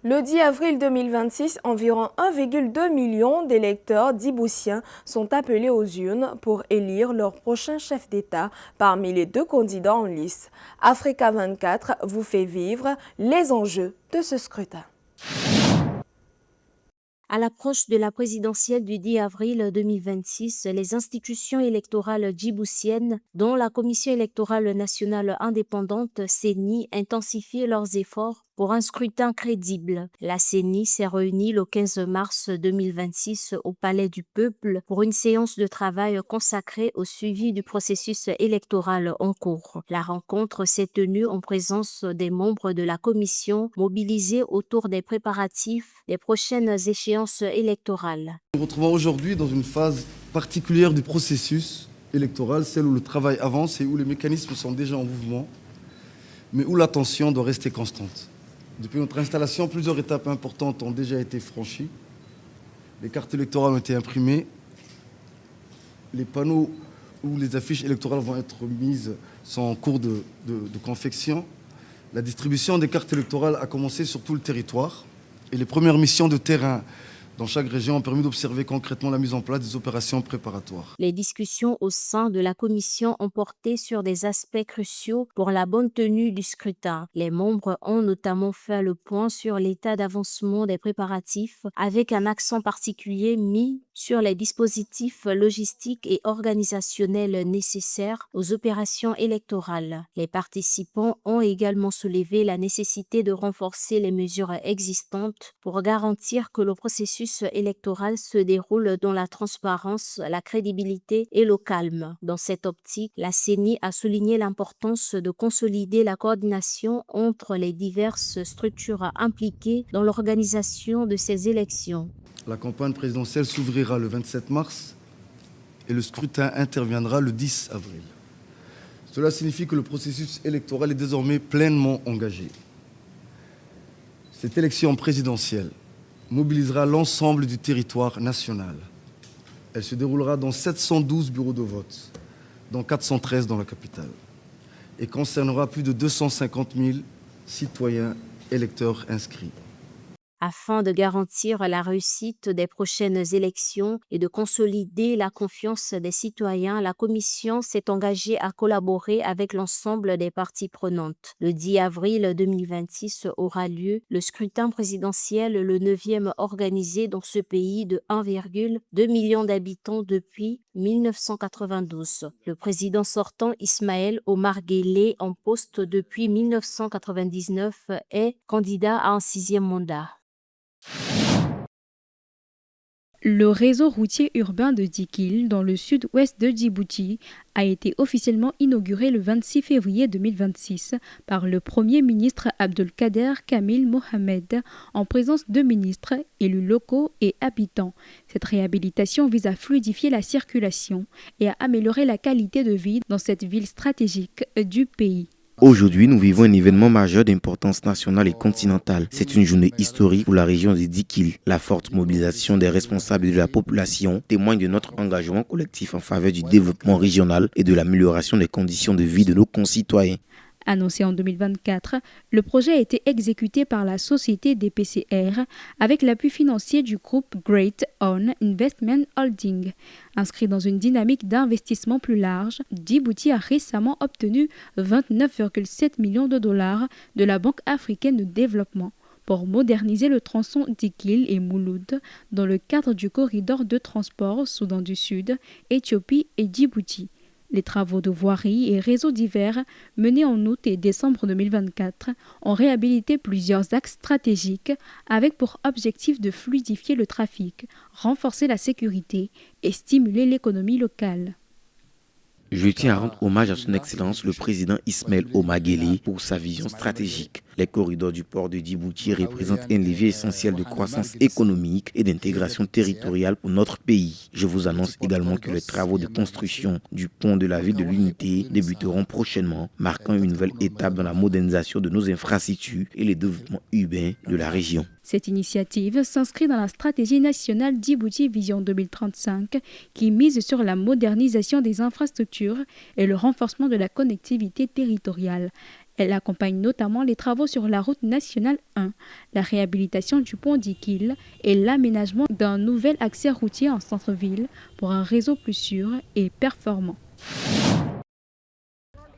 Le 10 avril 2026, environ 1,2 million d'électeurs djiboutiens sont appelés aux urnes pour élire leur prochain chef d'État parmi les deux candidats en lice. Africa 24 vous fait vivre les enjeux de ce scrutin. À l'approche de la présidentielle du 10 avril 2026, les institutions électorales djiboutiennes, dont la Commission électorale nationale indépendante CENI, intensifient leurs efforts pour un scrutin crédible. La CENI s'est réunie le 15 mars 2026 au Palais du Peuple pour une séance de travail consacrée au suivi du processus électoral en cours. La rencontre s'est tenue en présence des membres de la commission mobilisés autour des préparatifs des prochaines échéances électorales. Nous nous retrouvons aujourd'hui dans une phase particulière du processus électoral, celle où le travail avance et où les mécanismes sont déjà en mouvement, mais où l'attention doit rester constante. Depuis notre installation, plusieurs étapes importantes ont déjà été franchies. Les cartes électorales ont été imprimées. Les panneaux où les affiches électorales vont être mises sont en cours de confection. La distribution des cartes électorales a commencé sur tout le territoire. Et les premières missions de terrain dans chaque région ont permis d'observer concrètement la mise en place des opérations préparatoires. Les discussions au sein de la commission ont porté sur des aspects cruciaux pour la bonne tenue du scrutin. Les membres ont notamment fait le point sur l'état d'avancement des préparatifs, avec un accent particulier mis sur les dispositifs logistiques et organisationnels nécessaires aux opérations électorales. Les participants ont également soulevé la nécessité de renforcer les mesures existantes pour garantir que le processus électoral se déroule dans la transparence, la crédibilité et le calme. Dans cette optique, la CENI a souligné l'importance de consolider la coordination entre les diverses structures impliquées dans l'organisation de ces élections. La campagne présidentielle s'ouvrira le 27 mars et le scrutin interviendra le 10 avril. Cela signifie que le processus électoral est désormais pleinement engagé. Cette élection présidentielle mobilisera l'ensemble du territoire national. Elle se déroulera dans 712 bureaux de vote, dont 413 dans la capitale, et concernera plus de 250 000 citoyens électeurs inscrits. Afin de garantir la réussite des prochaines élections et de consolider la confiance des citoyens, la Commission s'est engagée à collaborer avec l'ensemble des parties prenantes. Le 10 avril 2026 aura lieu le scrutin présidentiel, le 9e organisé dans ce pays de 1,2 million d'habitants depuis 1992. Le président sortant Ismaël Omar Guelleh, en poste depuis 1999, est candidat à un 6e mandat. Le réseau routier urbain de Dikil, dans le sud-ouest de Djibouti, a été officiellement inauguré le 26 février 2026 par le Premier ministre Abdelkader Kamil Mohamed, en présence de ministres, élus locaux et habitants. Cette réhabilitation vise à fluidifier la circulation et à améliorer la qualité de vie dans cette ville stratégique du pays. Aujourd'hui, nous vivons un événement majeur d'importance nationale et continentale. C'est une journée historique pour la région de Dikil. La forte mobilisation des responsables et de la population témoigne de notre engagement collectif en faveur du développement régional et de l'amélioration des conditions de vie de nos concitoyens. Annoncé en 2024, le projet a été exécuté par la société DPCR avec l'appui financier du groupe Great On Investment Holding. Inscrit dans une dynamique d'investissement plus large, Djibouti a récemment obtenu 29,7 millions de dollars de la Banque africaine de développement pour moderniser le tronçon Dikil et Mouloud dans le cadre du corridor de transport Soudan du Sud, Éthiopie et Djibouti. Les travaux de voirie et réseaux divers menés en août et décembre 2024 ont réhabilité plusieurs axes stratégiques avec pour objectif de fluidifier le trafic, renforcer la sécurité et stimuler l'économie locale. Je tiens à rendre hommage à son Excellence le président Ismaël Omar Guelleh pour sa vision stratégique. Les corridors du port de Djibouti représentent un levier essentiel de croissance économique et d'intégration territoriale pour notre pays. Je vous annonce également que les travaux de construction du pont de la ville de l'Unité débuteront prochainement, marquant une nouvelle étape dans la modernisation de nos infrastructures et le développement urbain de la région. Cette initiative s'inscrit dans la stratégie nationale Djibouti Vision 2035 qui mise sur la modernisation des infrastructures et le renforcement de la connectivité territoriale. Elle accompagne notamment les travaux sur la route nationale 1, la réhabilitation du pont d'Ikil et l'aménagement d'un nouvel accès routier en centre-ville pour un réseau plus sûr et performant.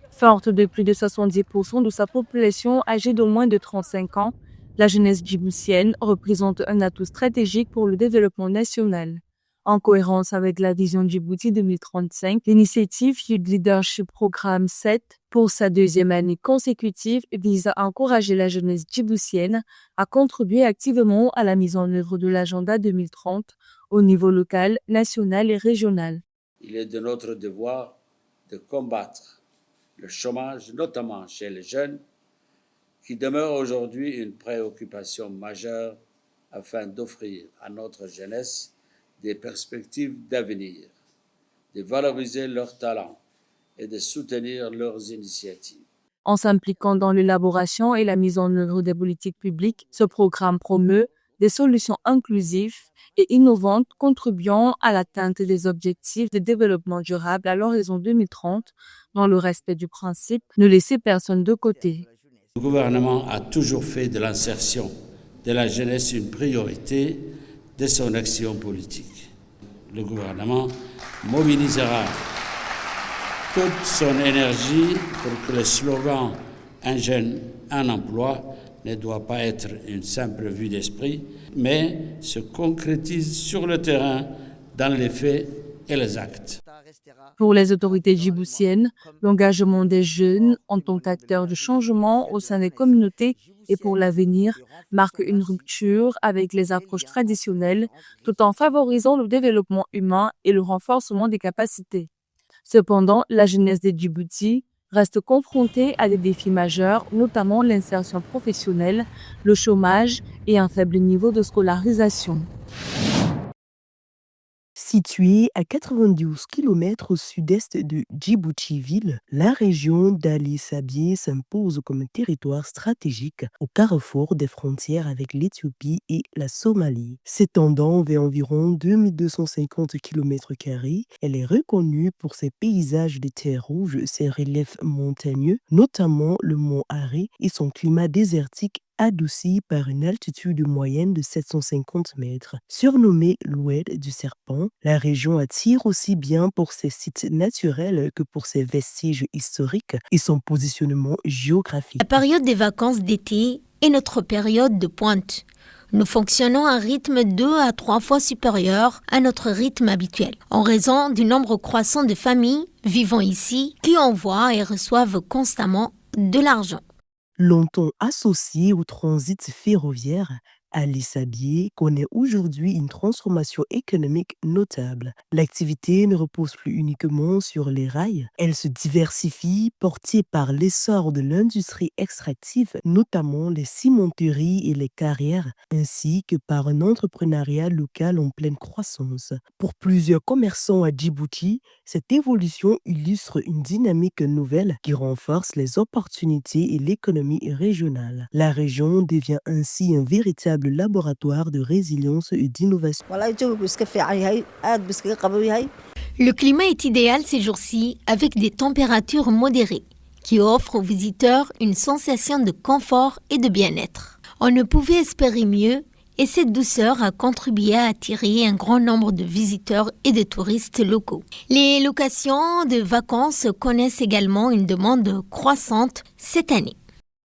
Forte de plus de 70% de sa population âgée d'au moins de 35 ans, la jeunesse djiboutienne représente un atout stratégique pour le développement national. En cohérence avec la vision Djibouti 2035, l'initiative Youth Leadership Programme 7, pour sa deuxième année consécutive, vise à encourager la jeunesse djiboutienne à contribuer activement à la mise en œuvre de l'agenda 2030 au niveau local, national et régional. Il est de notre devoir de combattre le chômage, notamment chez les jeunes, qui demeure aujourd'hui une préoccupation majeure afin d'offrir à notre jeunesse des perspectives d'avenir, de valoriser leurs talents et de soutenir leurs initiatives. En s'impliquant dans l'élaboration et la mise en œuvre des politiques publiques, ce programme promeut des solutions inclusives et innovantes contribuant à l'atteinte des objectifs de développement durable à l'horizon 2030, dans le respect du principe « ne laisser personne de côté ». Le gouvernement a toujours fait de l'insertion de la jeunesse une priorité de son action politique. Le gouvernement mobilisera toute son énergie pour que le slogan « Un jeune, un emploi » ne doit pas être une simple vue d'esprit, mais se concrétise sur le terrain dans les faits et les actes. Pour les autorités djiboutiennes, l'engagement des jeunes en tant qu'acteurs de changement au sein des communautés et pour l'avenir marque une rupture avec les approches traditionnelles tout en favorisant le développement humain et le renforcement des capacités. Cependant, la jeunesse des Djibouti reste confrontée à des défis majeurs, notamment l'insertion professionnelle, le chômage et un faible niveau de scolarisation. Située à 92 km au sud-est de Djibouti-Ville, la région d'Ali Sabié s'impose comme territoire stratégique au carrefour des frontières avec l'Éthiopie et la Somalie. S'étendant vers environ 2250 km², elle est reconnue pour ses paysages de terre rouge, ses reliefs montagneux, notamment le mont Aré, et son climat désertique adouci par une altitude moyenne de 750 mètres. Surnommée l'Oued du Serpent, la région attire aussi bien pour ses sites naturels que pour ses vestiges historiques et son positionnement géographique. La période des vacances d'été est notre période de pointe. Nous fonctionnons à un rythme 2 à 3 fois supérieur à notre rythme habituel, en raison du nombre croissant de familles vivant ici qui envoient et reçoivent constamment de l'argent. Longtemps associé au transit ferroviaire, Ali Sabié connaît aujourd'hui une transformation économique notable. L'activité ne repose plus uniquement sur les rails, elle se diversifie, portée par l'essor de l'industrie extractive, notamment les cimenteries et les carrières, ainsi que par un entrepreneuriat local en pleine croissance. Pour plusieurs commerçants à Djibouti, cette évolution illustre une dynamique nouvelle qui renforce les opportunités et l'économie régionale. La région devient ainsi un véritable laboratoire de résilience et d'innovation. Le climat est idéal ces jours-ci avec des températures modérées qui offrent aux visiteurs une sensation de confort et de bien-être. On ne pouvait espérer mieux et cette douceur a contribué à attirer un grand nombre de visiteurs et de touristes locaux. Les locations de vacances connaissent également une demande croissante cette année.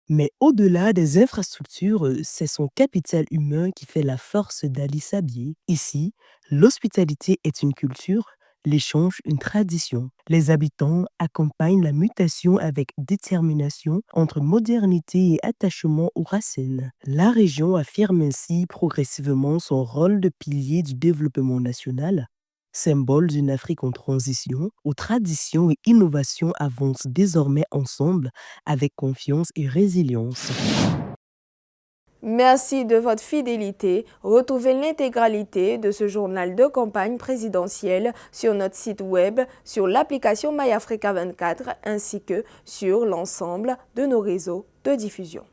Mais au-delà des infrastructures, c'est son capital humain qui fait la force d'Ali Sabié. Ici, l'hospitalité est une culture, l'échange une tradition. Les habitants accompagnent la mutation avec détermination entre modernité et attachement aux racines. La région affirme ainsi progressivement son rôle de pilier du développement national. Symbole d'une Afrique en transition, où tradition et innovation avancent désormais ensemble avec confiance et résilience. Merci de votre fidélité. Retrouvez l'intégralité de ce journal de campagne présidentielle sur notre site web, sur l'application MyAfrica 24 ainsi que sur l'ensemble de nos réseaux de diffusion.